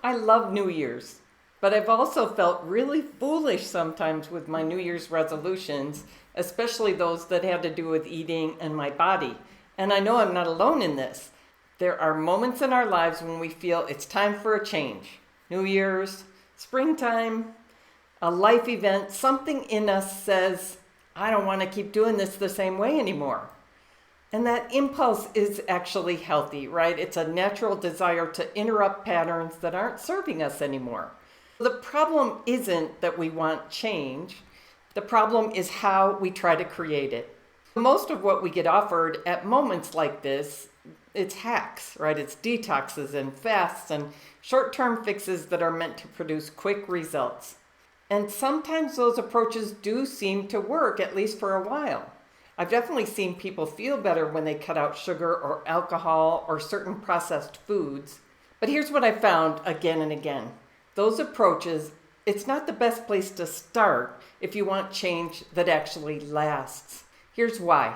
I love New Year's, but I've also felt really foolish sometimes with my New Year's resolutions, especially those that had to do with eating and my body. And I know I'm not alone in this. There are moments in our lives when we feel it's time for a change. New Year's, springtime, a life event, something in us says, I don't want to keep doing this the same way anymore. And that impulse is actually healthy, right? It's a natural desire to interrupt patterns that aren't serving us anymore. The problem isn't that we want change. The problem is how we try to create it. Most of what we get offered at moments like this, it's hacks, right? It's detoxes and fasts and short-term fixes that are meant to produce quick results. And sometimes those approaches do seem to work, at least for a while. I've definitely seen people feel better when they cut out sugar or alcohol or certain processed foods. But here's what I found again and again. Those approaches, it's not the best place to start if you want change that actually lasts. Here's why.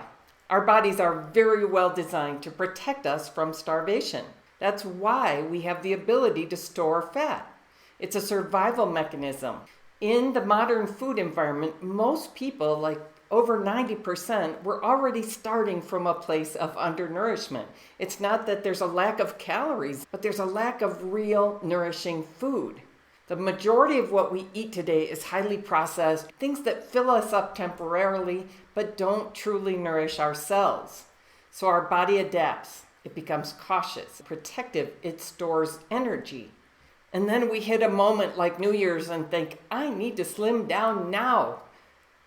Our bodies are very well designed to protect us from starvation. That's why we have the ability to store fat. It's a survival mechanism. In the modern food environment, most people, like over 90%, we're already starting from a place of undernourishment. It's not that there's a lack of calories, but there's a lack of real nourishing food. The majority of what we eat today is highly processed, things that fill us up temporarily, but don't truly nourish our cells. So our body adapts. It becomes cautious, protective. It stores energy. And then we hit a moment like New Year's and think, I need to slim down now.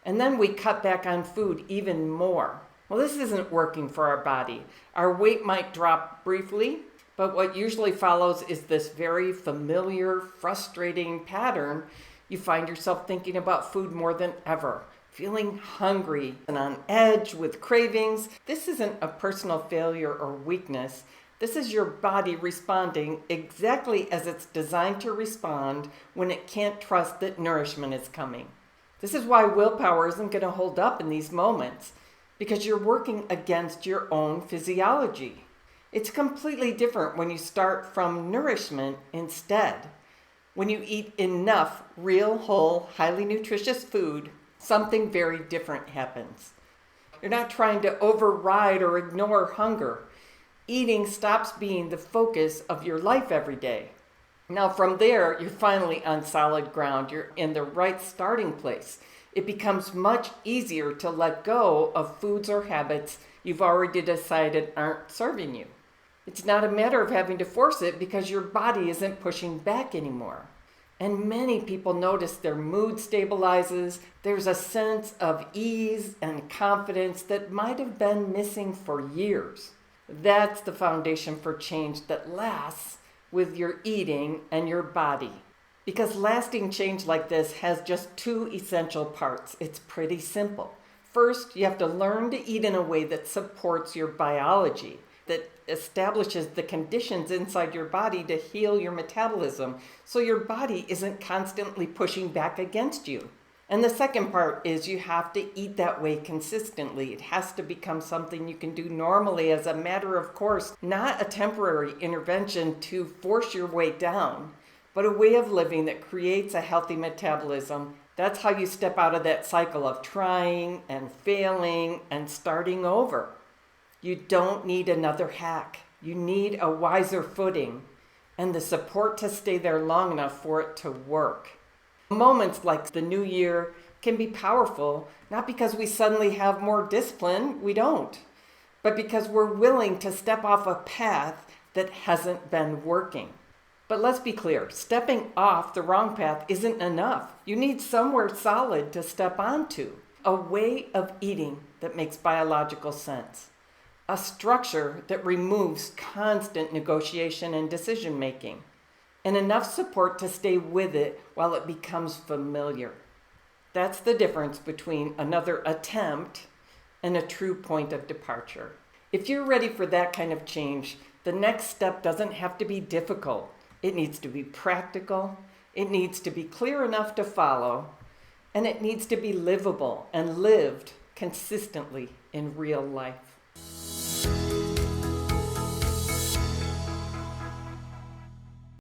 And then we cut back on food even more. Well, this isn't working for our body. Our weight might drop briefly, but what usually follows is this very familiar, frustrating pattern. You find yourself thinking about food more than ever, feeling hungry and on edge with cravings. This isn't a personal failure or weakness. This is your body responding exactly as it's designed to respond when it can't trust that nourishment is coming. This is why willpower isn't going to hold up in these moments, because you're working against your own physiology. It's completely different when you start from nourishment instead. When you eat enough real, whole, highly nutritious food, something very different happens. You're not trying to override or ignore hunger. Eating stops being the focus of your life every day. Now from there, you're finally on solid ground. You're in the right starting place. It becomes much easier to let go of foods or habits you've already decided aren't serving you. It's not a matter of having to force it because your body isn't pushing back anymore. And many people notice their mood stabilizes. There's a sense of ease and confidence that might have been missing for years. That's the foundation for change that lasts with your eating and your body. Because lasting change like this has just two essential parts. It's pretty simple. First, you have to learn to eat in a way that supports your biology, that establishes the conditions inside your body to heal your metabolism so your body isn't constantly pushing back against you. And the second part is you have to eat that way consistently. It has to become something you can do normally as a matter of course, not a temporary intervention to force your weight down, but a way of living that creates a healthy metabolism. That's how you step out of that cycle of trying and failing and starting over. You don't need another hack. You need a wiser footing and the support to stay there long enough for it to work. Moments like the new year can be powerful, not because we suddenly have more discipline, we don't, but because we're willing to step off a path that hasn't been working. But let's be clear, stepping off the wrong path isn't enough. You need somewhere solid to step onto, a way of eating that makes biological sense, a structure that removes constant negotiation and decision making, and enough support to stay with it while it becomes familiar. That's the difference between another attempt and a true point of departure. If you're ready for that kind of change, the next step doesn't have to be difficult. It needs to be practical, it needs to be clear enough to follow, and it needs to be livable and lived consistently in real life.